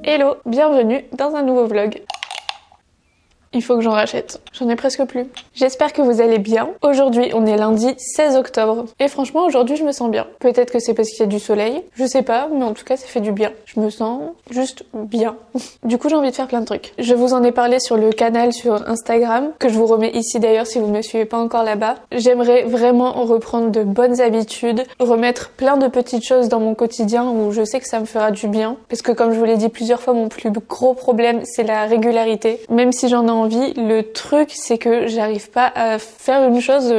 Hello, bienvenue dans un nouveau vlog. Il faut que j'en rachète, j'en ai presque plus. J'espère que vous allez bien. Aujourd'hui, on est lundi 16 octobre. Et franchement, aujourd'hui, je me sens bien. Peut-être que c'est parce qu'il y a du soleil, je sais pas, mais en tout cas, ça fait du bien. Je me sens juste bien. Du coup, j'ai envie de faire plein de trucs. Je vous en ai parlé sur le canal sur Instagram, que je vous remets ici d'ailleurs si vous ne me suivez pas encore là-bas. J'aimerais vraiment reprendre de bonnes habitudes, remettre plein de petites choses dans mon quotidien où je sais que ça me fera du bien. Parce que comme je vous l'ai dit plusieurs fois, mon plus gros problème, c'est la régularité. Même si j'en ai envie, le truc c'est que j'arrive pas à faire une chose,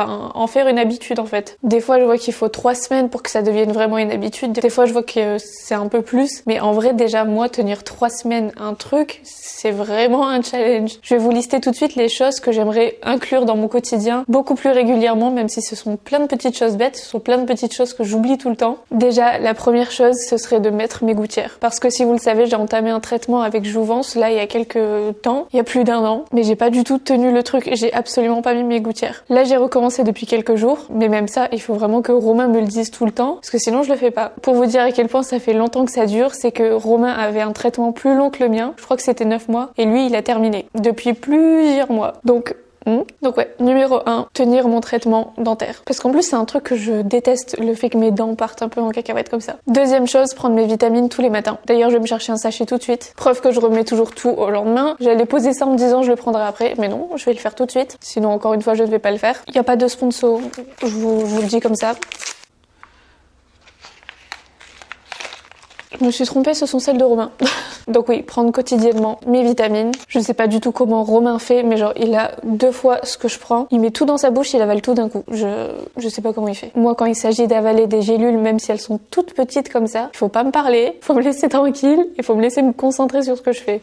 en faire une habitude en fait. Des fois je vois qu'il faut 3 semaines pour que ça devienne vraiment une habitude, des fois je vois que c'est un peu plus, mais en vrai déjà moi tenir 3 semaines un truc, c'est vraiment un challenge. Je vais vous lister tout de suite les choses que j'aimerais inclure dans mon quotidien beaucoup plus régulièrement, même si ce sont plein de petites choses bêtes, ce sont plein de petites choses que j'oublie tout le temps. Déjà la première chose ce serait de mettre mes gouttières, parce que si vous le savez j'ai entamé un traitement avec Jouvence là il y a quelques temps, il y a plus d'1 an, mais j'ai pas du tout tenu le truc, j'ai absolument pas mis mes gouttières. Là j'ai recommencé depuis quelques jours, mais même ça il faut vraiment que Romain me le dise tout le temps, parce que sinon je le fais pas. Pour vous dire à quel point ça fait longtemps que ça dure, c'est que Romain avait un traitement plus long que le mien, je crois que c'était 9 mois, et lui il a terminé depuis plusieurs mois. Donc ouais, numéro 1, tenir mon traitement dentaire. Parce qu'en plus c'est un truc que je déteste, le fait que mes dents partent un peu en cacahuète comme ça. Deuxième chose, prendre mes vitamines tous les matins. D'ailleurs je vais me chercher un sachet tout de suite. Preuve que je remets toujours tout au lendemain. J'allais poser ça en me disant je le prendrai après, mais non, je vais le faire tout de suite. Sinon encore une fois je ne vais pas le faire. Il n'y a pas de sponsor, je vous le dis comme ça. Je me suis trompée, ce sont celles de Romain. Donc oui, prendre quotidiennement mes vitamines. Je sais pas du tout comment Romain fait, mais genre il a 2 fois ce que je prends. Il met tout dans sa bouche, il avale tout d'un coup. Je sais pas comment il fait. Moi quand il s'agit d'avaler des gélules, même si elles sont toutes petites comme ça, il faut pas me parler, faut me laisser tranquille, il faut me laisser me concentrer sur ce que je fais.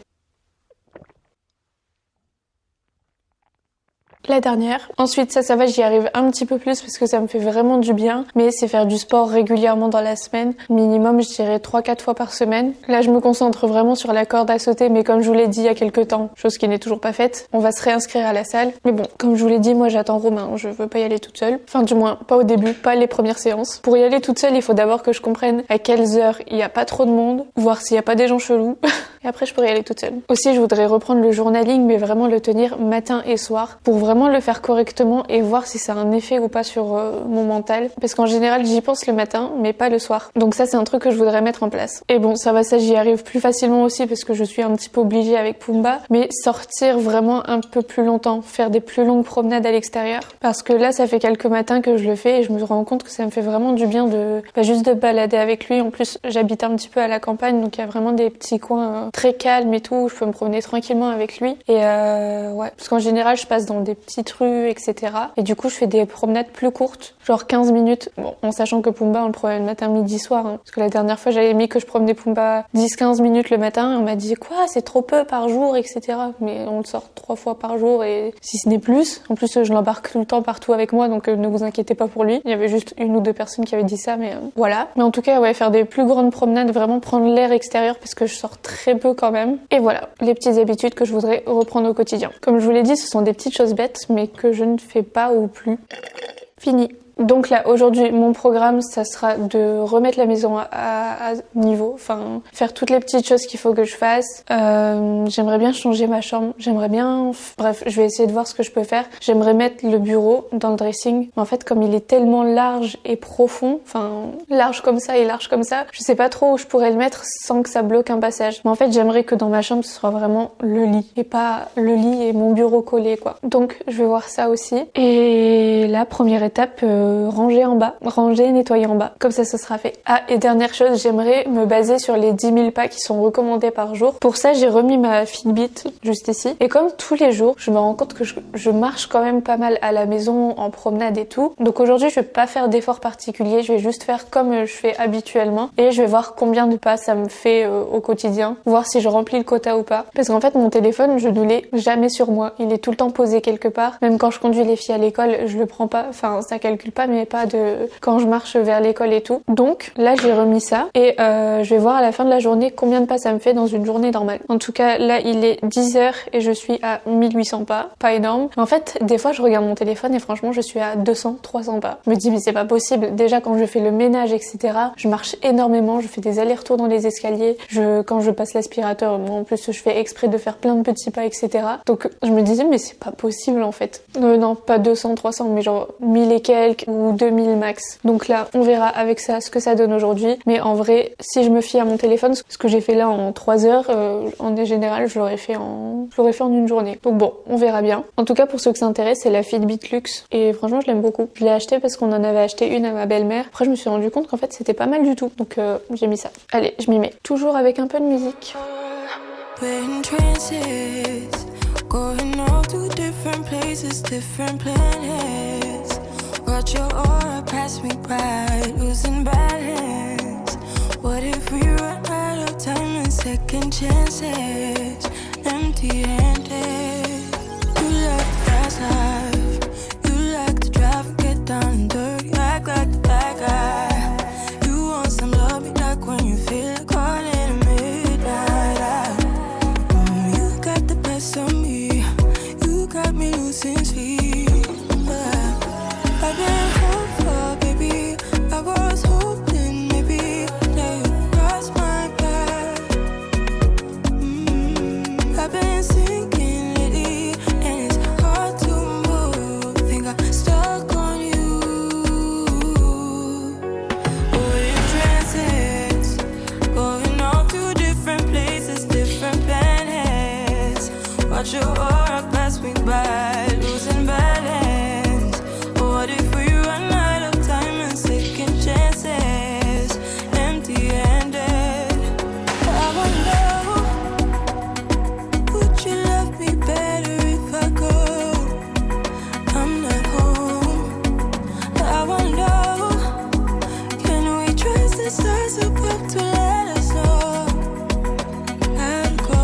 La dernière. Ensuite, ça va, j'y arrive un petit peu plus parce que ça me fait vraiment du bien. Mais c'est faire du sport régulièrement dans la semaine. Minimum, je dirais 3-4 fois par semaine. Là, je me concentre vraiment sur la corde à sauter. Mais comme je vous l'ai dit il y a quelques temps, chose qui n'est toujours pas faite, on va se réinscrire à la salle. Mais bon, comme je vous l'ai dit, moi j'attends Romain. Je veux pas y aller toute seule. Enfin, du moins, pas au début, pas les premières séances. Pour y aller toute seule, il faut d'abord que je comprenne à quelles heures il y a pas trop de monde. Voir s'il y a pas des gens chelous. Et après, je pourrais y aller toute seule. Aussi, je voudrais reprendre le journaling, mais vraiment le tenir matin et soir. Pour vraiment le faire correctement et voir si ça a un effet ou pas sur mon mental, parce qu'en général j'y pense le matin mais pas le soir, donc ça c'est un truc que je voudrais mettre en place. Et bon ça j'y arrive plus facilement aussi parce que je suis un petit peu obligée avec Pumba, mais sortir vraiment un peu plus longtemps, faire des plus longues promenades à l'extérieur, parce que là ça fait quelques matins que je le fais et je me rends compte que ça me fait vraiment du bien de juste de balader avec lui. En plus j'habite un petit peu à la campagne, donc il y a vraiment des petits coins très calmes et tout où je peux me promener tranquillement avec lui. Et ouais, parce qu'en général je passe dans des petites rues, etc. Et du coup, je fais des promenades plus courtes, genre 15 minutes. Bon, en sachant que Pumba, on le promène matin, midi, soir. Hein. Parce que la dernière fois, j'avais mis que je promenais Pumba 10-15 minutes le matin. Et on m'a dit, quoi, c'est trop peu par jour, etc. Mais on le sort 3 fois par jour et si ce n'est plus. En plus, je l'embarque tout le temps partout avec moi, donc ne vous inquiétez pas pour lui. Il y avait juste 1 ou 2 personnes qui avaient dit ça, mais voilà. Mais en tout cas, ouais, faire des plus grandes promenades, vraiment prendre l'air extérieur parce que je sors très peu quand même. Et voilà, les petites habitudes que je voudrais reprendre au quotidien. Comme je vous l'ai dit, ce sont des petites choses bêtes, mais que je ne fais pas ou plus. Fini. Donc là, aujourd'hui, mon programme, ça sera de remettre la maison à niveau, enfin, faire toutes les petites choses qu'il faut que je fasse. J'aimerais bien changer ma chambre, bref, je vais essayer de voir ce que je peux faire. J'aimerais mettre le bureau dans le dressing. Mais en fait, comme il est tellement large et profond, enfin, large comme ça et large comme ça, je sais pas trop où je pourrais le mettre sans que ça bloque un passage. Mais en fait, j'aimerais que dans ma chambre, ce soit vraiment le lit. Et pas le lit et mon bureau collé, quoi. Donc, je vais voir ça aussi. Et la première étape, ranger en bas, ranger, nettoyer en bas. Comme ça, ce sera fait. Ah, et dernière chose, j'aimerais me baser sur les 10 000 pas qui sont recommandés par jour. Pour ça, j'ai remis ma Fitbit juste ici. Et comme tous les jours, je me rends compte que je marche quand même pas mal à la maison, en promenade et tout. Donc aujourd'hui, je vais pas faire d'efforts particuliers. Je vais juste faire comme je fais habituellement. Et je vais voir combien de pas ça me fait au quotidien. Voir si je remplis le quota ou pas. Parce qu'en fait, mon téléphone, je ne l'ai jamais sur moi. Il est tout le temps posé quelque part. Même quand je conduis les filles à l'école, je le prends pas. Enfin, ça calcule pas mes pas de quand je marche vers l'école et tout. Donc là j'ai remis ça et je vais voir à la fin de la journée combien de pas ça me fait dans une journée normale. En tout cas là il est 10h et je suis à 1800 pas énorme. Mais en fait des fois je regarde mon téléphone et franchement je suis à 200-300 pas. Je me dis mais c'est pas possible. Déjà quand je fais le ménage etc. je marche énormément, je fais des allers-retours dans les escaliers. Quand je passe l'aspirateur, moi en plus je fais exprès de faire plein de petits pas etc. Donc je me disais mais c'est pas possible en fait. Non pas 200-300 mais genre 1000 et quelques ou 2000 max. Donc là on verra avec ça ce que ça donne aujourd'hui. Mais en vrai si je me fie à mon téléphone, ce que j'ai fait là en 3 heures, en général je l'aurais fait en une journée. Donc bon on verra bien. En tout cas pour ceux que ça intéresse c'est la Fitbit Luxe et franchement je l'aime beaucoup. Je l'ai acheté parce qu'on en avait acheté une à ma belle-mère. Après je me suis rendu compte qu'en fait c'était pas mal du tout. Donc j'ai mis ça. Allez je m'y mets. Toujours avec un peu de musique. Going off to different places, different planets. Watch your aura pass me by, losing balance. What if we run out of time and second chances? Empty-handed. You like the fast life. You like to drive and get down and dirty. Act like the bad guy. You want some love, be like when you feel like calling at midnight. You got the best of me. Got me losing sleep. I've been hopeful, baby. I was hoping maybe that you'd cross my path. I've been sinking lately, and it's hard to move. Think I'm stuck on you. We're in transits, going off to different places, different planets. Watch your aura pass me by, losing balance. What if we run out of time and second chances? Empty-handed. I wonder, would you love me better if I go? I'm not home. I wonder, can we trace the stars above to let us know how to go?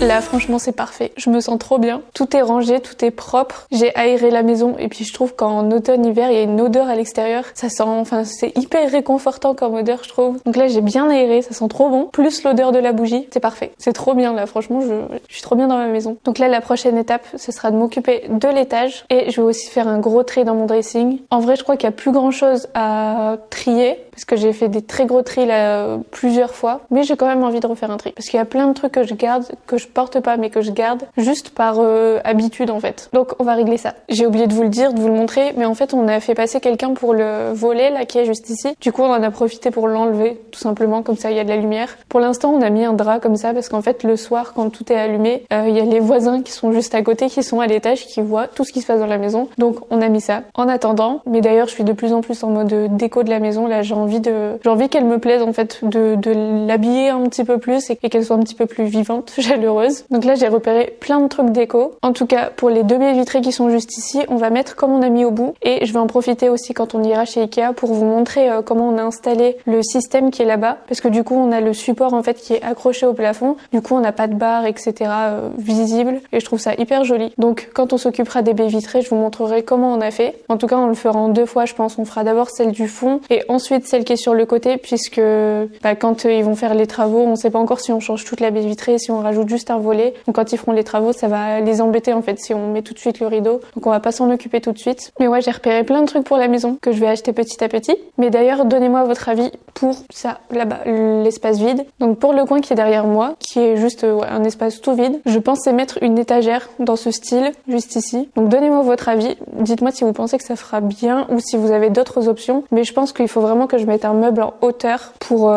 Là franchement c'est parfait, je me sens trop bien, tout est rangé, tout est propre, j'ai aéré la maison et puis je trouve qu'en automne-hiver il y a une odeur à l'extérieur, ça sent, enfin c'est hyper réconfortant comme odeur je trouve. Donc là j'ai bien aéré, ça sent trop bon, plus l'odeur de la bougie, c'est parfait, c'est trop bien là franchement je suis trop bien dans ma maison. Donc là la prochaine étape ce sera de m'occuper de l'étage et je vais aussi faire un gros tri dans mon dressing. En vrai je crois qu'il y a plus grand chose à trier parce que j'ai fait des très gros tris là plusieurs fois, mais j'ai quand même envie de refaire un tri parce qu'il y a plein de trucs que je garde, que je porte pas mais que je garde juste par habitude en fait. Donc on va régler ça. J'ai oublié de vous le dire, de vous le montrer, mais en fait on a fait passer quelqu'un pour le volet là qui est juste ici. Du coup on en a profité pour l'enlever tout simplement, comme ça il y a de la lumière. Pour l'instant on a mis un drap comme ça parce qu'en fait le soir quand tout est allumé, il y a les voisins qui sont juste à côté, qui sont à l'étage, qui voient tout ce qui se passe dans la maison. Donc on a mis ça. En attendant, mais d'ailleurs je suis de plus en plus en mode déco de la maison. Là j'ai envie qu'elle me plaise en fait, de l'habiller un petit peu plus et qu'elle soit un petit peu plus vivante, chaleureuse. Donc là j'ai repéré plein de trucs déco. En tout cas pour les 2 baies vitrées qui sont juste ici, on va mettre comme on a mis au bout et je vais en profiter aussi quand on ira chez Ikea pour vous montrer comment on a installé le système qui est là-bas, parce que du coup on a le support en fait qui est accroché au plafond, du coup on n'a pas de barre etc visible et je trouve ça hyper joli. Donc quand on s'occupera des baies vitrées je vous montrerai comment on a fait. En tout cas on le fera en 2 fois je pense, on fera d'abord celle du fond et ensuite celle qui est sur le côté, puisque quand ils vont faire les travaux on sait pas encore si on change toute la baie vitrée, si on rajoute juste un volet. Donc quand ils feront les travaux ça va les embêter en fait si on met tout de suite le rideau, donc on va pas s'en occuper tout de suite. Mais ouais j'ai repéré plein de trucs pour la maison que je vais acheter petit à petit. Mais d'ailleurs donnez-moi votre avis pour ça là-bas, l'espace vide. Donc pour le coin qui est derrière moi, qui est juste un espace tout vide, je pensais mettre une étagère dans ce style juste ici. Donc donnez-moi votre avis, dites-moi si vous pensez que ça fera bien ou si vous avez d'autres options. Mais je pense qu'il faut vraiment que je mette un meuble en hauteur pour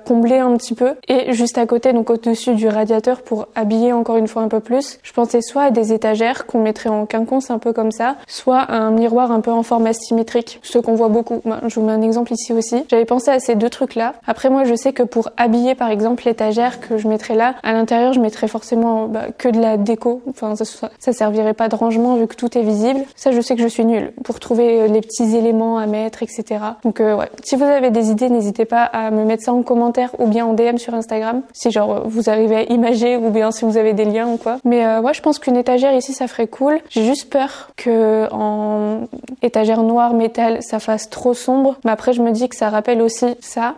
combler un petit peu, et juste à côté, donc au-dessus du radiateur, pour habiller encore une fois un peu plus. Je pensais soit à des étagères qu'on mettrait en quinconce un peu comme ça, soit un miroir un peu en forme asymétrique, ce qu'on voit beaucoup. Je vous mets un exemple ici aussi. J'avais pensé à ces 2 trucs là. Après moi je sais que pour habiller par exemple l'étagère que je mettrais là, à l'intérieur je mettrais forcément que de la déco, enfin ça servirait pas de rangement vu que tout est visible. Ça je sais que je suis nulle pour trouver les petits éléments à mettre etc. Donc ouais, si vous avez des idées n'hésitez pas à me mettre ça en commentaire ou bien en DM sur Instagram, si genre vous arrivez à imager ou bien demandez si vous avez des liens ou quoi. Mais ouais, je pense qu'une étagère ici ça ferait cool. J'ai juste peur que en étagère noire métal ça fasse trop sombre. Mais après je me dis que ça rappelle aussi ça.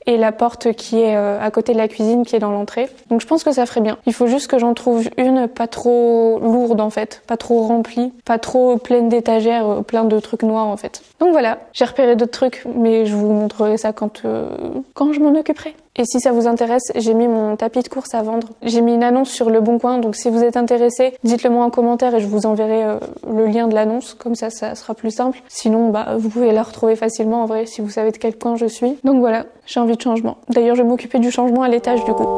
Et la porte qui est à côté de la cuisine qui est dans l'entrée. Donc je pense que ça ferait bien. Il faut juste que j'en trouve une pas trop lourde en fait, pas trop remplie, pas trop pleine d'étagères, plein de trucs noirs en fait. Donc voilà, j'ai repéré d'autres trucs mais je vous montrerai ça quand je m'en occuperai. Et si ça vous intéresse, j'ai mis mon tapis de course à vendre. J'ai mis une annonce sur Le Bon Coin, donc si vous êtes intéressé, dites-le moi en commentaire et je vous enverrai le lien de l'annonce, comme ça sera plus simple. Sinon, vous pouvez la retrouver facilement en vrai si vous savez de quel coin je suis. Donc voilà, j'ai envie de changement. D'ailleurs, je vais m'occuper du changement à l'étage du coup.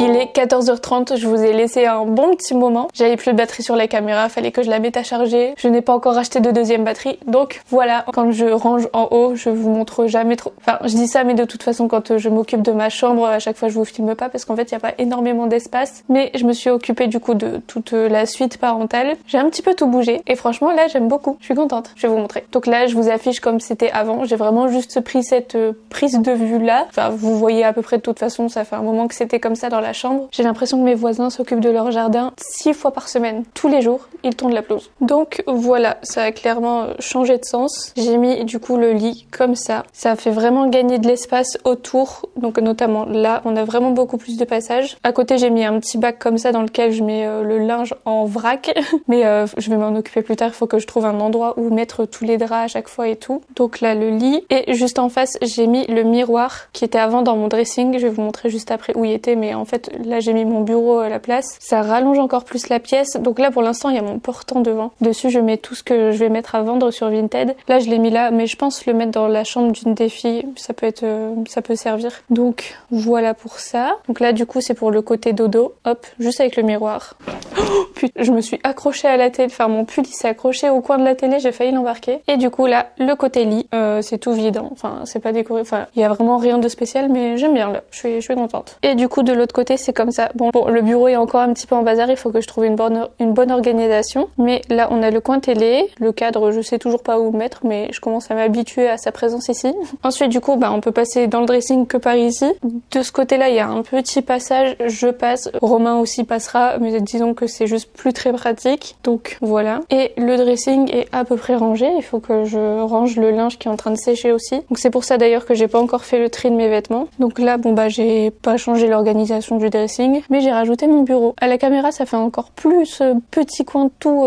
Il est 14h30, je vous ai laissé un bon petit moment. J'avais plus de batterie sur la caméra, fallait que je la mette à charger. Je n'ai pas encore acheté de deuxième batterie, donc voilà. Quand je range en haut, je vous montre jamais trop. Enfin, je dis ça, mais de toute façon, quand je m'occupe de ma chambre, à chaque fois je vous filme pas parce qu'en fait, il n'y a pas énormément d'espace. Mais je me suis occupée du coup de toute la suite parentale. J'ai un petit peu tout bougé et franchement, là, j'aime beaucoup. Je suis contente. Je vais vous montrer. Donc là, je vous affiche comme c'était avant. J'ai vraiment juste pris cette prise de vue là. Enfin, vous voyez à peu près de toute façon, ça fait un moment que c'était comme ça dans la chambre. J'ai l'impression que mes voisins s'occupent de leur jardin 6 fois par semaine. Tous les jours, ils tondent la pelouse. Donc voilà, ça a clairement changé de sens. J'ai mis du coup le lit comme ça. Ça fait vraiment gagner de l'espace autour. Donc notamment là, on a vraiment beaucoup plus de passages. À côté, j'ai mis un petit bac comme ça dans lequel je mets le linge en vrac. Mais je vais m'en occuper plus tard. Il faut que je trouve un endroit où mettre tous les draps à chaque fois et tout. Donc là, le lit. Et juste en face, j'ai mis le miroir qui était avant dans mon dressing. Je vais vous montrer juste après où il était. Mais en fait, là, j'ai mis mon bureau à la place. Ça rallonge encore plus la pièce. Donc là, pour l'instant, il y a mon portant devant. Dessus, je mets tout ce que je vais mettre à vendre sur Vinted. Là, je l'ai mis là, mais je pense le mettre dans la chambre d'une des filles. Ça peut servir. Donc voilà pour ça. Donc là, du coup, c'est pour le côté dodo. Hop, juste avec le miroir. Oh, putain, je me suis accrochée à la télé. Enfin, mon pull, il s'est accroché au coin de la télé. J'ai failli l'embarquer. Et du coup, là, le côté lit, c'est tout vide. Hein. Enfin, c'est pas décoré. Enfin, il y a vraiment rien de spécial, mais j'aime bien là. Je suis contente. Et du coup, de l'autre côté, c'est comme ça. Bon, le bureau est encore un petit peu en bazar, il faut que je trouve une bonne organisation. Mais là, on a le coin télé, le cadre, je sais toujours pas où le mettre, mais je commence à m'habituer à sa présence ici. Ensuite, du coup, on peut passer dans le dressing que par ici. De ce côté-là, il y a un petit passage, je passe. Romain aussi passera, mais disons que c'est juste plus très pratique. Donc voilà. Et le dressing est à peu près rangé. Il faut que je range le linge qui est en train de sécher aussi. Donc c'est pour ça d'ailleurs que j'ai pas encore fait le tri de mes vêtements. Donc là, j'ai pas changé l'organisation du dressing, mais j'ai rajouté mon bureau. À la caméra, ça fait encore plus petit coin tout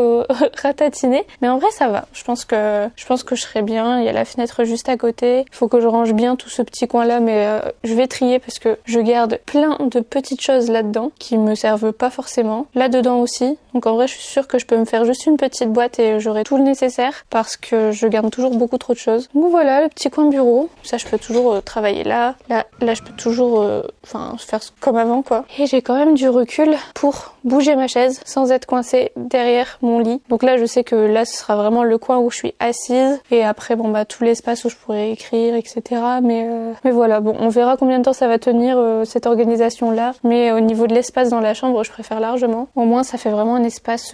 ratatiné, mais en vrai ça va. Je pense que je serai bien. Il y a la fenêtre juste à côté. Il faut que je range bien tout ce petit coin là, mais je vais trier parce que je garde plein de petites choses là-dedans qui me servent pas forcément. Là-dedans aussi. Donc en vrai, je suis sûre que je peux me faire juste une petite boîte et j'aurai tout le nécessaire parce que je garde toujours beaucoup trop de choses. Donc voilà, le petit coin bureau. Ça, je peux toujours travailler là. Là, je peux toujours faire comme avant quoi. Et j'ai quand même du recul pour bouger ma chaise sans être coincée derrière mon lit. Donc là, je sais que là, ce sera vraiment le coin où je suis assise et après, tout l'espace où je pourrais écrire, etc. Mais voilà, on verra combien de temps ça va tenir cette organisation-là. Mais au niveau de l'espace dans la chambre, je préfère largement. Au moins, ça fait vraiment un espace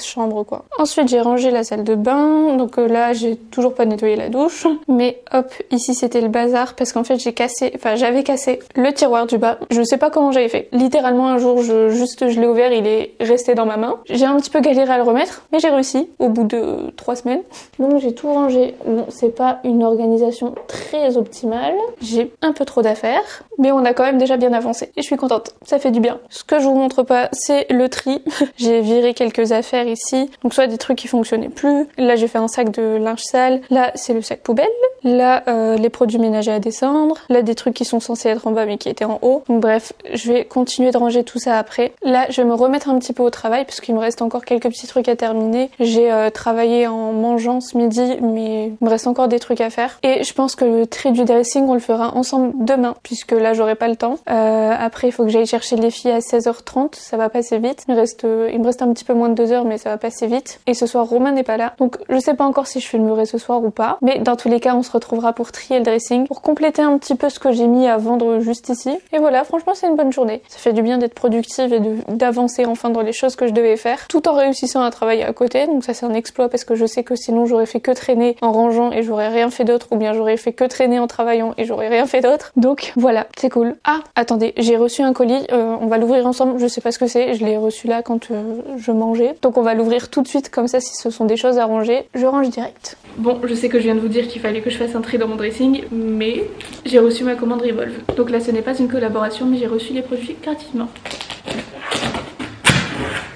chambre quoi. Ensuite, j'ai rangé la salle de bain. Donc là, j'ai toujours pas nettoyé la douche. Mais hop, ici, c'était le bazar parce qu'en fait, j'avais cassé le tiroir du bas. Je sais pas comment j'avais fait. Littéralement, un jour, je l'ai ouvert, il est resté dans ma main. J'ai un petit peu galéré à le remettre, mais j'ai réussi au bout de 3 semaines. Donc j'ai tout rangé. Bon, c'est pas une organisation très optimale. J'ai un peu trop d'affaires, mais on a quand même déjà bien avancé. Et je suis contente. Ça fait du bien. Ce que je vous montre pas, c'est le tri. J'ai viré quelques affaires ici. Donc soit des trucs qui fonctionnaient plus. Là, j'ai fait un sac de linge sale. Là, c'est le sac poubelle. Là, les produits ménagers à descendre. Là, des trucs qui sont censés être en bas, mais qui étaient en haut. Donc bref, je vais continuer de ranger tout ça après. Là, je vais me remettre un petit peu au travail parce qu'il me reste encore quelques petits trucs à terminer. J'ai travaillé en mangeant ce midi, mais il me reste encore des trucs à faire. Et je pense que le tri du dressing, on le fera ensemble demain, puisque là, j'aurai pas le temps. Après, il faut que j'aille chercher les filles à 16h30. Ça va passer vite. Il me reste un petit peu moins de 2 heures, mais ça va passer vite. Et ce soir, Romain n'est pas là. Donc, je sais pas encore si je filmerai ce soir ou pas. Mais dans tous les cas, on se retrouvera pour trier le dressing, pour compléter un petit peu ce que j'ai mis à vendre juste ici. Et voilà, franchement, c'est une bonne bonne journée. Ça fait du bien d'être productive et d'avancer enfin dans les choses que je devais faire, tout en réussissant à travailler à côté. Donc ça c'est un exploit parce que je sais que sinon j'aurais fait que traîner en rangeant et j'aurais rien fait d'autre, ou bien j'aurais fait que traîner en travaillant et j'aurais rien fait d'autre. Donc voilà, c'est cool. Ah, attendez, j'ai reçu un colis, on va l'ouvrir ensemble, je sais pas ce que c'est, je l'ai reçu là quand je mangeais. Donc on va l'ouvrir tout de suite, comme ça si ce sont des choses à ranger, je range direct. Bon, je sais que je viens de vous dire qu'il fallait que je fasse un tri dans mon dressing, mais j'ai reçu ma commande Revolve. Donc là ce n'est pas une collaboration, mais j'ai reçu les produits gratuitement.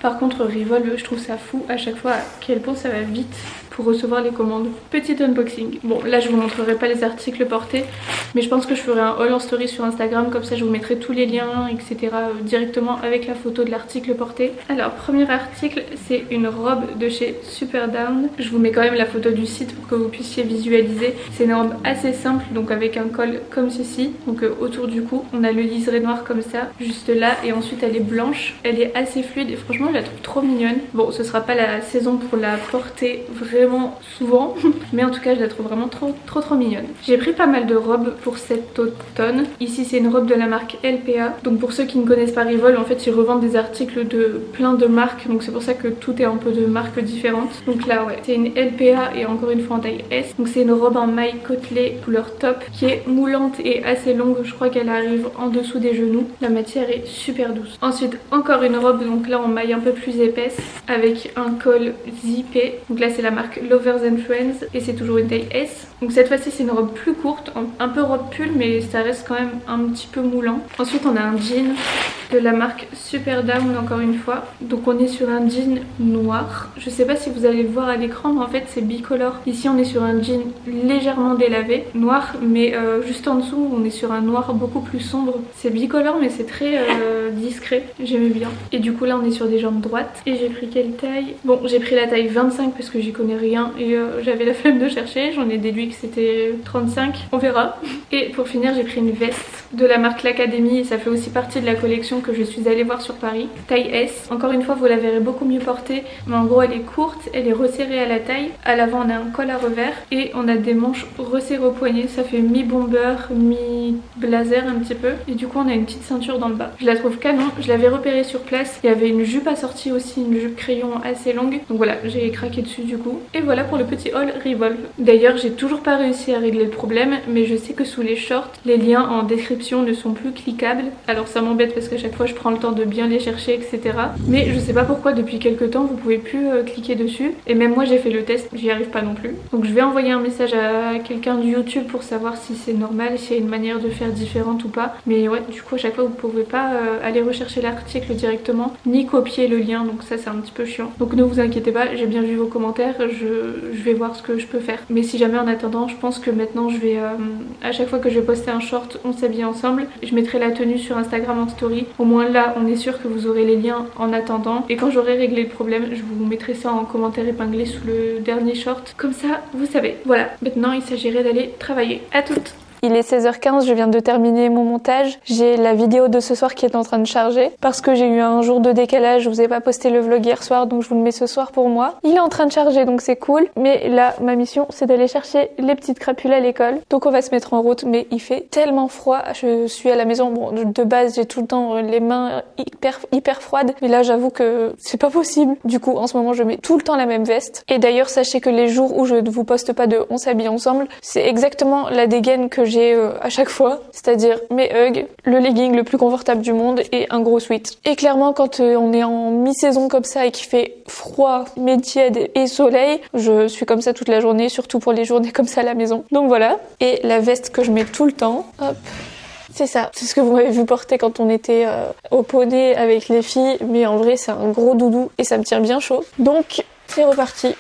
Par contre Revolve, je trouve ça fou à chaque fois à quel point ça va vite pour recevoir les commandes. Petit unboxing. Bon là je vous montrerai pas les articles portés, mais je pense que je ferai un haul en story sur Instagram, comme ça je vous mettrai tous les liens etc. directement avec la photo de l'article porté. Alors premier article, c'est une robe de chez Superdown. Je vous mets quand même la photo du site pour que vous puissiez visualiser. C'est une robe assez simple, donc avec un col comme ceci, donc autour du cou on a le liseré noir comme ça juste là, et ensuite elle est blanche. Elle est assez fluide et franchement je la trouve trop mignonne. Bon ce sera pas la saison pour la porter vraiment souvent mais en tout cas je la trouve vraiment trop mignonne. J'ai pris pas mal de robes pour cet automne. Ici c'est une robe de la marque LPA, donc pour ceux qui ne connaissent pas Revolve, en fait ils revendent des articles de plein de marques, donc c'est pour ça que tout est un peu de marques différentes. Donc là ouais, c'est une LPA et encore une fois en taille S. Donc c'est une robe en maille côtelée couleur top qui est moulante et assez longue, je crois qu'elle arrive en dessous des genoux. La matière est super douce. Ensuite encore une robe, donc là en maille un peu plus épaisse avec un col zippé. Donc là c'est la marque Lovers and Friends et c'est toujours une taille S. Donc cette fois-ci c'est une robe plus courte, un peu robe pull, mais ça reste quand même un petit peu moulant. Ensuite on a un jean de la marque Superdown encore une fois. Donc on est sur un jean noir. Je sais pas si vous allez le voir à l'écran, mais en fait c'est bicolore. Ici on est sur un jean légèrement délavé, noir, mais juste en dessous on est sur un noir beaucoup plus sombre. C'est bicolore mais c'est très discret, j'aimais bien. Et du coup là on est sur des jambes droites. Et j'ai pris quelle taille? Bon j'ai pris la taille 25 parce que j'y connais rien et j'avais la flemme de chercher. J'en ai déduit que c'était 35, on verra. Et pour finir j'ai pris une veste de la marque L'Académie et ça fait aussi partie de la collection que je suis allée voir sur Paris. Taille S. Encore une fois vous la verrez beaucoup mieux portée, mais en gros elle est courte, elle est resserrée à la taille. À l'avant on a un col à revers et on a des manches resserrées au poignet. Ça fait mi-bomber, mi-blazer un petit peu. Et du coup on a une petite ceinture dans le bas. Je la trouve canon, je l'avais repérée sur place. Il y avait une jupe assortie aussi, une jupe crayon assez longue. Donc voilà, j'ai craqué dessus du coup. Et voilà pour le petit haul Revolve. D'ailleurs j'ai toujours pas réussi à régler le problème, mais je sais que sous les shorts, les liens en description ne sont plus cliquables. Alors ça m'embête parce qu'à chaque fois je prends le temps de bien les chercher etc. Mais je sais pas pourquoi depuis quelques temps vous pouvez plus cliquer dessus. Et même moi j'ai fait le test, j'y arrive pas non plus. Donc je vais envoyer un message à quelqu'un du YouTube pour savoir si c'est normal, s'il y a une manière de faire différente ou pas. Mais ouais, du coup à chaque fois vous pouvez pas aller rechercher l'article directement, ni copier le lien, donc ça c'est un petit peu chiant. Donc ne vous inquiétez pas, j'ai bien vu vos commentaires, je vais voir ce que je peux faire. Mais si jamais en attendant, je pense que maintenant je vais, à chaque fois que je vais poster un short, on s'habille ensemble. Je mettrai la tenue sur Instagram en story. Au moins là, on est sûr que vous aurez les liens en attendant. Et quand j'aurai réglé le problème, je vous mettrai ça en commentaire épinglé sous le dernier short. Comme ça, vous savez. Voilà, maintenant il s'agirait d'aller travailler. À toutes! Il est 16h15, je viens de terminer mon montage. J'ai la vidéo de ce soir qui est en train de charger. Parce que j'ai eu un jour de décalage, je vous ai pas posté le vlog hier soir, donc je vous le mets ce soir pour moi. Il est en train de charger, donc c'est cool. Mais là, ma mission, c'est d'aller chercher les petites crapules à l'école. Donc on va se mettre en route, mais il fait tellement froid. Je suis à la maison, bon, de base, j'ai tout le temps les mains hyper froides. Mais là, j'avoue que c'est pas possible. Du coup, en ce moment, je mets tout le temps la même veste. Et d'ailleurs, sachez que les jours où je ne vous poste pas de on s'habille ensemble, c'est exactement la dégaine que j'ai à chaque fois, c'est-à-dire mes Ugg, le legging le plus confortable du monde et un gros sweat. Et clairement quand on est en mi-saison comme ça et qu'il fait froid, mais tiède et soleil, je suis comme ça toute la journée, surtout pour les journées comme ça à la maison. Donc voilà, et la veste que je mets tout le temps, hop, c'est ça, c'est ce que vous m'avez vu porter quand on était au poney avec les filles, mais en vrai c'est un gros doudou et ça me tient bien chaud. Donc c'est reparti.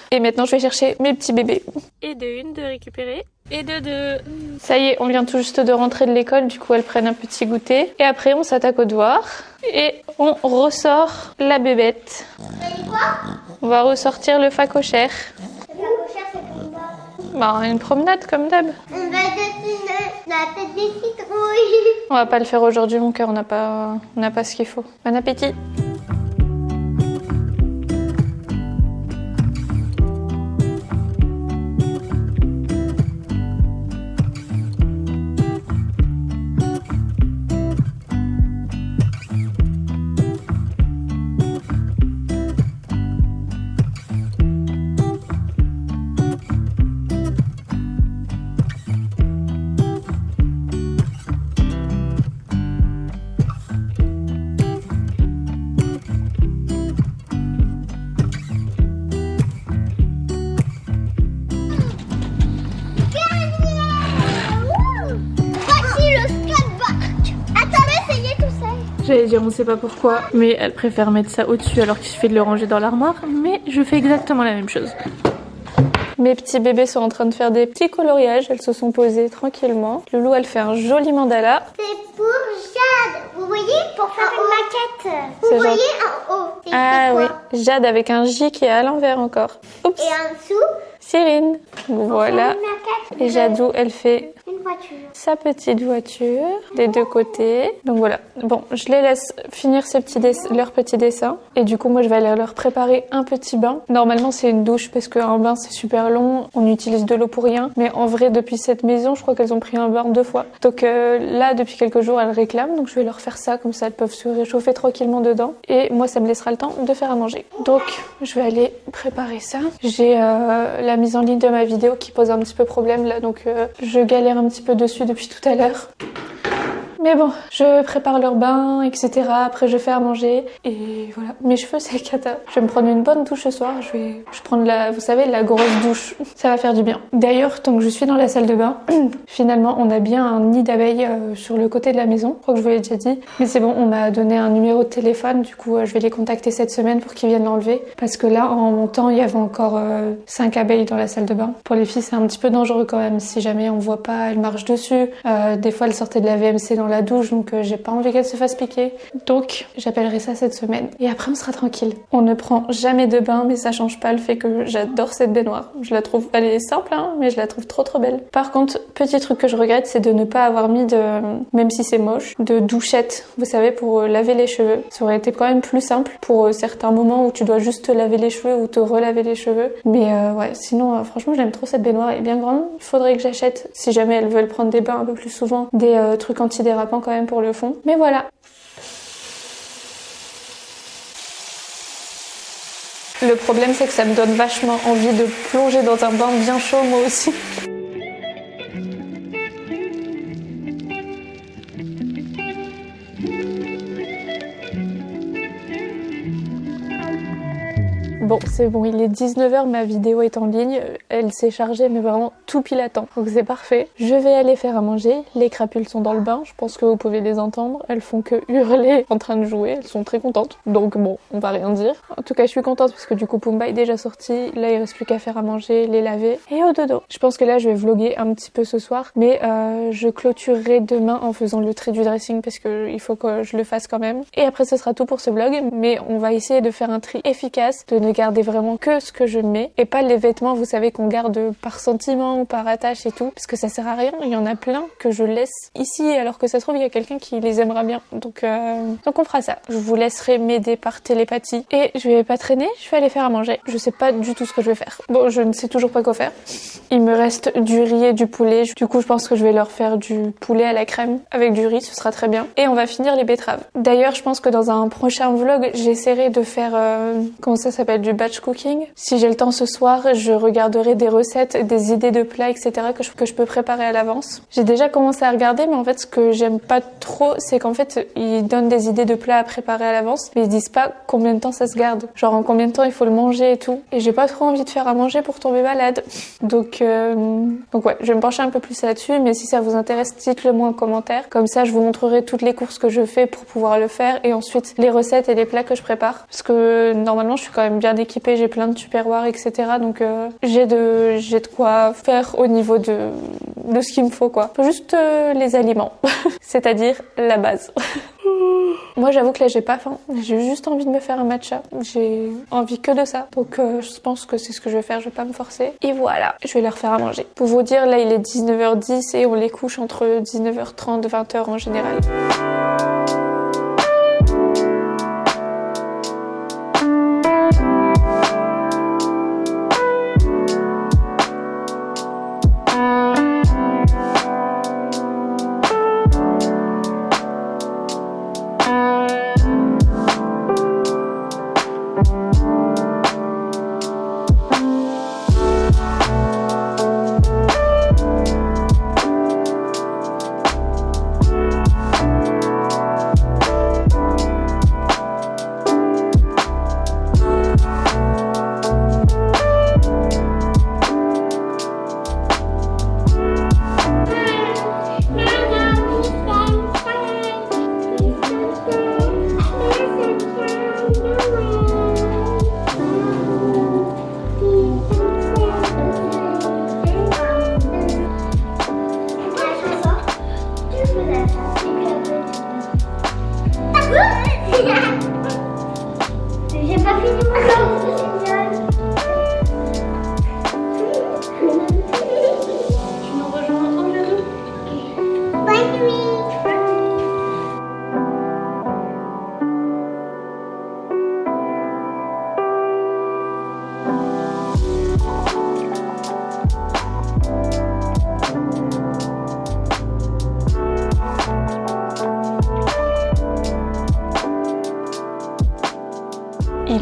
Et maintenant je vais chercher mes petits bébés. Et de une de récupérer. Et de deux. Ça y est, on vient tout juste de rentrer de l'école, du coup elles prennent un petit goûter. Et après on s'attaque au devoir. Et on ressort la bébête. On va ressortir le facochère. Le facochère c'est comme ça. Bah une promenade comme d'hab. On va dessiner la tête des citrouilles. On va pas le faire aujourd'hui mon cœur, on n'a pas ce qu'il faut. Bon appétit. J'allais dire on sait pas pourquoi, mais elle préfère mettre ça au-dessus alors qu'il suffit de le ranger dans l'armoire, mais je fais exactement la même chose. Mes petits bébés sont en train de faire des petits coloriages, elles se sont posées tranquillement. Loulou, elle fait un joli mandala. C'est pour Jade. Vous voyez, pour faire une maquette. Vous C'est voyez gentil. en haut. C'est Ah écrit oui, quoi? Jade avec un J qui est à l'envers encore. Oups, Et en dessous, Cyrine. Voilà. une maquette. Et Jadou, elle fait Une voiture. sa petite voiture des deux côtés. Donc voilà. Bon, je les laisse finir leurs petits dessins. Et du coup, moi, je vais aller leur préparer un petit bain. Normalement, c'est une douche parce qu'un bain, c'est super long. On utilise de l'eau pour rien. Mais en vrai, depuis cette maison, je crois qu'elles ont pris un bain 2 fois. Donc là, depuis quelques jours, elles réclament. Donc je vais leur faire ça. Comme ça, elles peuvent se réchauffer tranquillement dedans. Et moi, ça me laissera le temps de faire à manger. Donc, je vais aller préparer ça. J'ai la mise en ligne de ma vidéo qui pose un petit peu problème là. Donc je galère un petit peu dessus depuis tout à l'heure. Mais bon, je prépare leur bain, etc. Après, je fais à manger. Et voilà. Mes cheveux, c'est cata. Je vais me prendre une bonne douche ce soir. Je prendre vous savez, la grosse douche. Ça va faire du bien. D'ailleurs, tant que je suis dans la salle de bain, finalement, on a bien un nid d'abeilles sur le côté de la maison. Je crois que je vous l'ai déjà dit. Mais c'est bon, on m'a donné un numéro de téléphone. Du coup, je vais les contacter cette semaine pour qu'ils viennent l'enlever. Parce que là, en montant, il y avait encore 5 abeilles dans la salle de bain. Pour les filles, c'est un petit peu dangereux quand même. Si jamais on voit pas, elles marchent dessus. Des fois, elles sortaient de la VMC dans la douche, donc j'ai pas envie qu'elle se fasse piquer. Donc j'appellerai ça cette semaine. Et après on sera tranquille. On ne prend jamais de bain, mais ça change pas le fait que j'adore cette baignoire. Je la trouve, elle est simple, hein, mais je la trouve trop belle. Par contre, petit truc que je regrette, c'est de ne pas avoir mis même si c'est moche, de douchette, vous savez, pour laver les cheveux. Ça aurait été quand même plus simple pour certains moments où tu dois juste te laver les cheveux ou te relaver les cheveux. Mais ouais, sinon franchement j'aime trop cette baignoire, elle est bien grande. Il faudrait que j'achète, si jamais elles veulent prendre des bains un peu plus souvent, des trucs antidérapants quand même pour le fond. Mais voilà. Le problème, c'est que ça me donne vachement envie de plonger dans un bain bien chaud moi aussi. Bon, c'est bon, il est 19h, ma vidéo est en ligne. Elle s'est chargée, mais vraiment tout pile à temps. Donc c'est parfait. Je vais aller faire à manger. Les crapules sont dans le bain. Je pense que vous pouvez les entendre. Elles font que hurler en train de jouer. Elles sont très contentes. Donc bon, on va rien dire. En tout cas, je suis contente parce que du coup, Pumba est déjà sorti. Là, il reste plus qu'à faire à manger, les laver et au dodo. Je pense que là, je vais vlogger un petit peu ce soir. Mais je clôturerai demain en faisant le tri du dressing parce que il faut que je le fasse quand même. Et après, ce sera tout pour ce vlog. Mais on va essayer de faire un tri efficace, de ne garder vraiment que ce que je mets et pas les vêtements, vous savez, qu'on garde par sentiment ou par attache et tout, parce que ça sert à rien. Il y en a plein que je laisse ici alors que ça se trouve il y a quelqu'un qui les aimera bien. Donc on fera ça. Je vous laisserai m'aider par télépathie et je vais pas traîner, je vais aller faire à manger. Je sais pas du tout ce que je vais faire. Bon, je ne sais toujours pas quoi faire. Il me reste du riz et du poulet. Du coup, je pense que je vais leur faire du poulet à la crème avec du riz, ce sera très bien. Et on va finir les betteraves. D'ailleurs, je pense que dans un prochain vlog, j'essaierai de faire comment ça s'appelle, du batch cooking. Si j'ai le temps ce soir, je regarderai des recettes, des idées de plats, etc. que je peux préparer à l'avance. J'ai déjà commencé à regarder, mais en fait, ce que j'aime pas trop, c'est qu'en fait, ils donnent des idées de plats à préparer à l'avance, mais ils disent pas combien de temps ça se garde. Genre en combien de temps il faut le manger et tout. Et j'ai pas trop envie de faire à manger pour tomber malade. Donc ouais, je vais me pencher un peu plus là-dessus, mais si ça vous intéresse, dites-le moi en commentaire. Comme ça, je vous montrerai toutes les courses que je fais pour pouvoir le faire et ensuite les recettes et les plats que je prépare. Parce que normalement, je suis quand même bien équipée, j'ai plein de tupperwares, etc. Donc j'ai de quoi faire au niveau de ce qu'il me faut, quoi. Juste les aliments, c'est-à-dire la base. Moi, j'avoue que là, j'ai pas faim. J'ai juste envie de me faire un matcha. J'ai envie que de ça. Donc, je pense que c'est ce que je vais faire. Je vais pas me forcer. Et voilà, je vais leur faire à manger. Pour vous dire, là, il est 19h10 et on les couche entre 19h30 et 20h en général.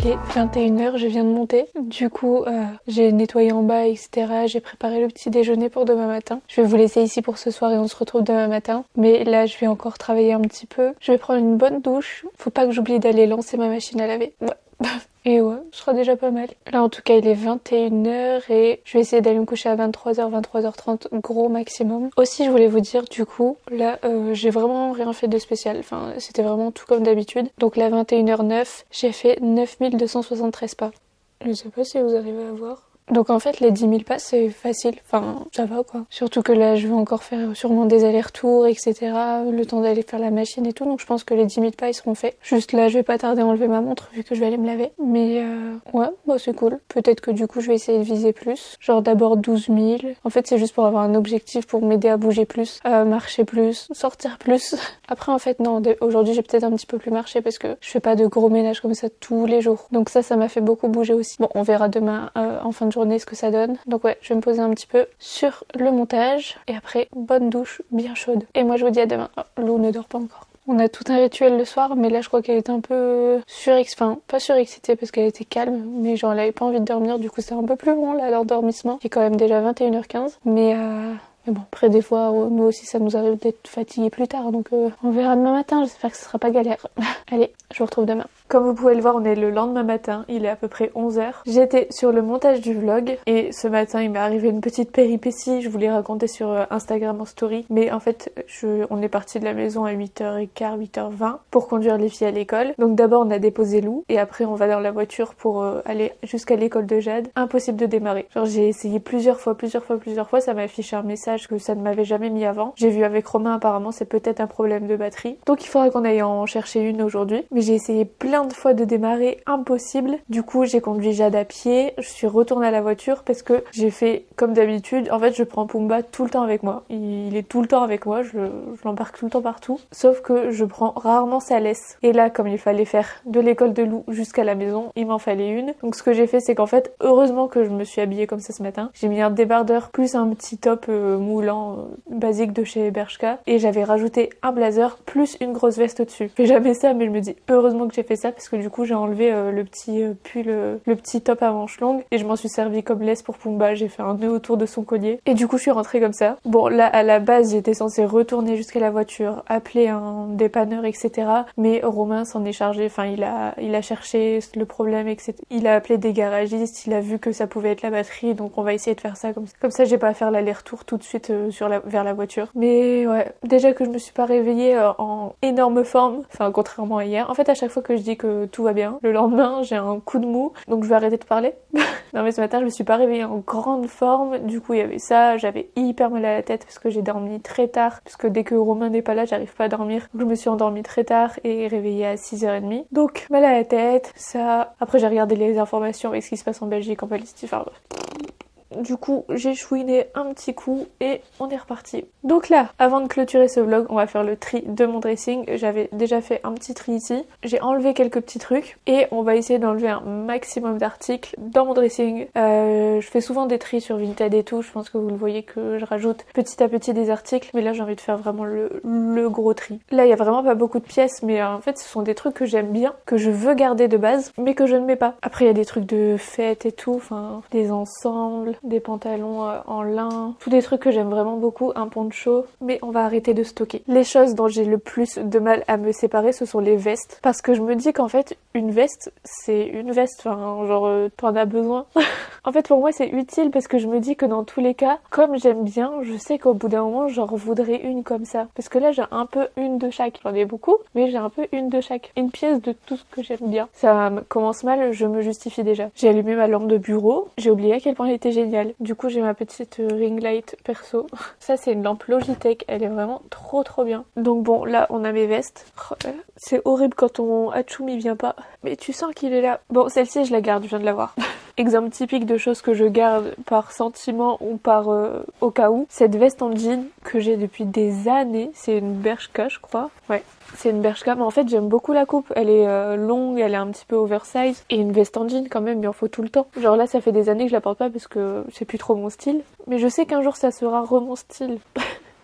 Il est 21h, je viens de monter. Du coup, j'ai nettoyé en bas, etc. J'ai préparé le petit déjeuner pour demain matin. Je vais vous laisser ici pour ce soir et on se retrouve demain matin. Mais là, je vais encore travailler un petit peu. Je vais prendre une bonne douche. Faut pas que j'oublie d'aller lancer ma machine à laver. Ouais. Et ouais, ce sera déjà pas mal. Là, en tout cas, il est 21h et je vais essayer d'aller me coucher à 23h, 23h30, gros maximum. Aussi, je voulais vous dire, du coup, là, j'ai vraiment rien fait de spécial. Enfin, c'était vraiment tout comme d'habitude. Donc là, 21h09, j'ai fait 9273 pas. Je sais pas si vous arrivez à voir. Donc en fait les 10 000 pas c'est facile, enfin ça va quoi. Surtout que là je vais encore faire sûrement des allers-retours etc. Le temps d'aller faire la machine et tout, donc je pense que les 10 000 pas ils seront faits. Juste là je vais pas tarder à enlever ma montre vu que je vais aller me laver. Mais ouais bah c'est cool. Peut-être que du coup je vais essayer de viser plus. Genre d'abord 12 000. En fait c'est juste pour avoir un objectif pour m'aider à bouger plus, marcher plus, sortir plus. Après en fait non, aujourd'hui j'ai peut-être un petit peu plus marché parce que je fais pas de gros ménages comme ça tous les jours. Donc ça m'a fait beaucoup bouger aussi. Bon on verra demain en fin de journée ce que ça donne. Donc ouais, je vais me poser un petit peu sur le montage et après bonne douche bien chaude. Et moi je vous dis à demain. Oh, Lou ne dort pas encore. On a tout un rituel le soir, mais là je crois qu'elle était un peu pas surexcitée parce qu'elle était calme, mais genre elle avait pas envie de dormir, du coup c'est un peu plus long là l'endormissement, qui est quand même déjà 21h15. Mais bon, après des fois, nous aussi ça nous arrive d'être fatigués plus tard, donc on verra demain matin, j'espère que ce sera pas galère. Allez, je vous retrouve demain. Comme vous pouvez le voir, on est le lendemain matin, il est à peu près 11h. J'étais sur le montage du vlog et ce matin il m'est arrivé une petite péripétie, je vous l'ai raconté sur Instagram en story, mais en fait on est parti de la maison à 8h15, 8h20 pour conduire les filles à l'école. Donc d'abord on a déposé Lou et après on va dans la voiture pour aller jusqu'à l'école de Jade. Impossible de démarrer. Genre j'ai essayé plusieurs fois, ça m'a affiché un message que ça ne m'avait jamais mis avant. J'ai vu avec Romain apparemment c'est peut-être un problème de batterie. Donc il faudra qu'on aille en chercher une aujourd'hui. Mais j'ai essayé plein de fois de démarrer, impossible. Du coup j'ai conduit Jade à pied, je suis retournée à la voiture parce que j'ai fait comme d'habitude. En fait je prends Pumba tout le temps avec moi. Il est tout le temps avec moi, je l'embarque tout le temps partout. Sauf que je prends rarement sa laisse. Et là comme il fallait faire de l'école de Lou jusqu'à la maison, il m'en fallait une. Donc ce que j'ai fait c'est qu'en fait heureusement que je me suis habillée comme ça ce matin. J'ai mis un débardeur plus un petit top moulant basique de chez Bershka et j'avais rajouté un blazer plus une grosse veste au-dessus. Je fais jamais ça mais je me dis heureusement que j'ai fait ça parce que du coup j'ai enlevé le petit pull, le petit top à manches longues et je m'en suis servi comme laisse pour Pumba. J'ai fait un nœud autour de son collier et du coup je suis rentrée comme ça. Bon là à la base j'étais censée retourner jusqu'à la voiture, appeler un dépanneur etc. Mais Romain s'en est chargé, enfin il a cherché le problème etc. Il a appelé des garagistes, il a vu que ça pouvait être la batterie donc on va essayer de faire ça comme ça j'ai pas à faire l'aller-retour tout de suite vers la voiture. Mais ouais, déjà que je me suis pas réveillée en énorme forme, enfin contrairement à hier. En fait à chaque fois que je dis que tout va bien, le lendemain j'ai un coup de mou, donc je vais arrêter de parler. Non mais ce matin je me suis pas réveillée en grande forme, du coup il y avait ça, j'avais hyper mal à la tête parce que j'ai dormi très tard, parce que dès que Romain n'est pas là j'arrive pas à dormir, donc je me suis endormie très tard et réveillée à 6h30. Donc mal à la tête, ça. Après j'ai regardé les informations avec ce qui se passe en Belgique, en Palestine, enfin du coup, j'ai chouiné un petit coup et on est reparti. Donc là, avant de clôturer ce vlog, on va faire le tri de mon dressing. J'avais déjà fait un petit tri ici. J'ai enlevé quelques petits trucs et on va essayer d'enlever un maximum d'articles dans mon dressing. Je fais souvent des tris sur Vinted et tout. Je pense que vous le voyez que je rajoute petit à petit des articles. Mais là, j'ai envie de faire vraiment le gros tri. Là, il y a vraiment pas beaucoup de pièces, mais en fait, ce sont des trucs que j'aime bien, que je veux garder de base, mais que je ne mets pas. Après, il y a des trucs de fête et tout, enfin, des ensembles, des pantalons en lin, tous des trucs que j'aime vraiment beaucoup, un poncho, mais on va arrêter de stocker. Les choses dont j'ai le plus de mal à me séparer, ce sont les vestes, parce que je me dis qu'en fait, une veste, c'est une veste, enfin, genre, t'en as besoin. En fait, pour moi, c'est utile parce que je me dis que dans tous les cas, comme j'aime bien, je sais qu'au bout d'un moment, j'en voudrais une comme ça. Parce que là, j'ai un peu une de chaque. J'en ai beaucoup, mais j'ai un peu une de chaque. Une pièce de tout ce que j'aime bien. Ça commence mal, je me justifie déjà. J'ai allumé ma lampe de bureau, j'ai oublié à quel point elle était géniale. Du coup, j'ai ma petite ring light perso. Ça, c'est une lampe Logitech. Elle est vraiment trop bien. Donc bon, là, on a mes vestes. Oh, c'est horrible quand ton Hachumi vient pas. Mais tu sens qu'il est là. Bon, celle-ci, je la garde, je viens de la voir. Exemple typique de choses que je garde par sentiment ou par au cas où. Cette veste en jean que j'ai depuis des années. C'est une Bershka, je crois. Ouais. C'est une Bershka, mais en fait j'aime beaucoup la coupe, elle est longue, elle est un petit peu oversize, et une veste en jean quand même, il en faut tout le temps. Genre là ça fait des années que je la porte pas parce que c'est plus trop mon style, mais je sais qu'un jour ça sera mon style.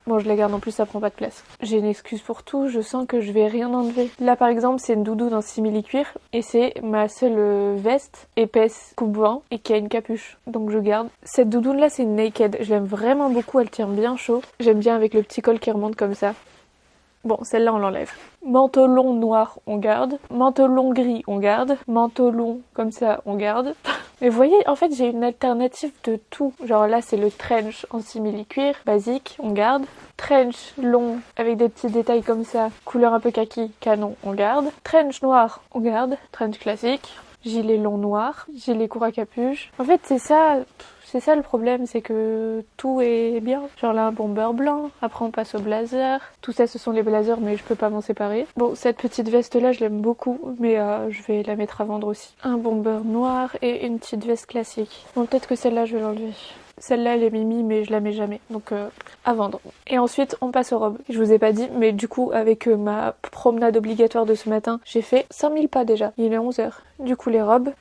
Bon, je les garde en plus, ça prend pas de place. J'ai une excuse pour tout, je sens que je vais rien enlever. Là par exemple, c'est une doudoune en simili-cuir et c'est ma seule veste épaisse coupe-vent et qui a une capuche. Donc je garde. Cette doudoune là, c'est une naked. Je l'aime vraiment beaucoup, elle tient bien chaud. J'aime bien avec le petit col qui remonte comme ça. Bon, celle-là, on l'enlève. Manteau long noir, on garde. Manteau long gris, on garde. Manteau long comme ça, on garde. Mais vous voyez, en fait, j'ai une alternative de tout. Genre là, c'est le trench en simili-cuir, basique, on garde. Trench long avec des petits détails comme ça, couleur un peu kaki, canon, on garde. Trench noir, on garde. Trench classique. Gilet long noir. Gilet court à capuche. En fait, c'est ça le problème, c'est que tout est bien. Genre là, un bomber blanc, après on passe au blazer. Tout ça, ce sont les blazers, mais je peux pas m'en séparer. Bon, cette petite veste-là, je l'aime beaucoup, mais je vais la mettre à vendre aussi. Un bomber noir et une petite veste classique. Bon, peut-être que celle-là, je vais l'enlever. Celle-là, elle est mimi, mais je la mets jamais. Donc, à vendre. Et ensuite, on passe aux robes. Je vous ai pas dit, mais du coup, avec ma promenade obligatoire de ce matin, j'ai fait 5000 pas déjà. Il est 11h. Du coup, les robes.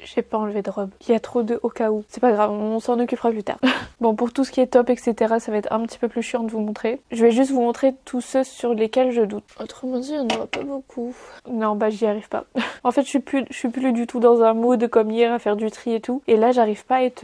J'ai pas enlevé de robe. Il y a trop de au cas où. C'est pas grave, on s'en occupera plus tard. Bon, pour tout ce qui est top, etc., ça va être un petit peu plus chiant de vous montrer. Je vais juste vous montrer tous ceux sur lesquels je doute. Autrement dit, il n'y en aura pas beaucoup. Non, bah j'y arrive pas. En fait, je suis plus du tout dans un mood comme hier à faire du tri et tout. Et là, j'arrive pas à être...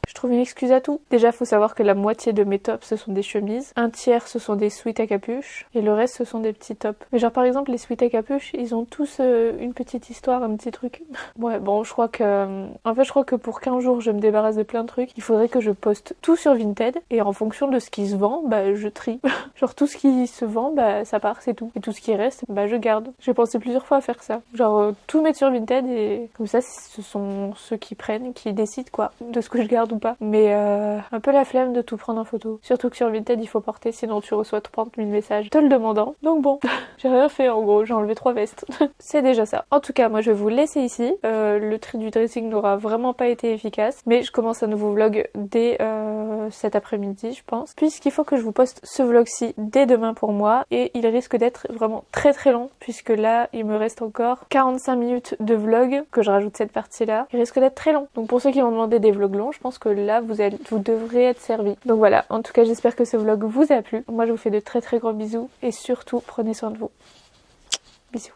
Je trouve une excuse à tout. Déjà, faut savoir que la moitié de mes tops, ce sont des chemises. Un tiers, ce sont des sweats à capuche. Et le reste, ce sont des petits tops. Mais genre, par exemple, les sweats à capuche, ils ont tous une petite histoire, un petit truc. Ouais, bon, je crois que... En fait, je crois que pour 15 jours, je me débarrasse de plein de trucs. Il faudrait que je poste tout sur Vinted. Et en fonction de ce qui se vend, bah, je trie. Genre, tout ce qui se vend, bah, ça part, c'est tout. Et tout ce qui reste, bah, je garde. J'ai pensé plusieurs fois à faire ça. Genre, tout mettre sur Vinted et comme ça, ce sont ceux qui prennent, qui décident, quoi, de ce que je garde ou pas. Mais un peu la flemme de tout prendre en photo. Surtout que sur Vinted il faut porter, sinon tu reçois 30 000 messages te le demandant. Donc bon, j'ai rien fait en gros, j'ai enlevé 3 vestes. C'est déjà ça. En tout cas, moi je vais vous laisser ici. Le tri du dressing n'aura vraiment pas été efficace. Mais je commence un nouveau vlog dès cet après-midi, je pense. Puisqu'il faut que je vous poste ce vlog-ci dès demain pour moi. Et il risque d'être vraiment très très long. Puisque là, il me reste encore 45 minutes de vlog, que je rajoute cette partie-là. Il risque d'être très long. Donc pour ceux qui m'ont demandé des vlogs longs, je pense que là, vous devrez être servis. Donc voilà, en tout cas, j'espère que ce vlog vous a plu. Moi, je vous fais de très très gros bisous. Et surtout, prenez soin de vous. Bisous.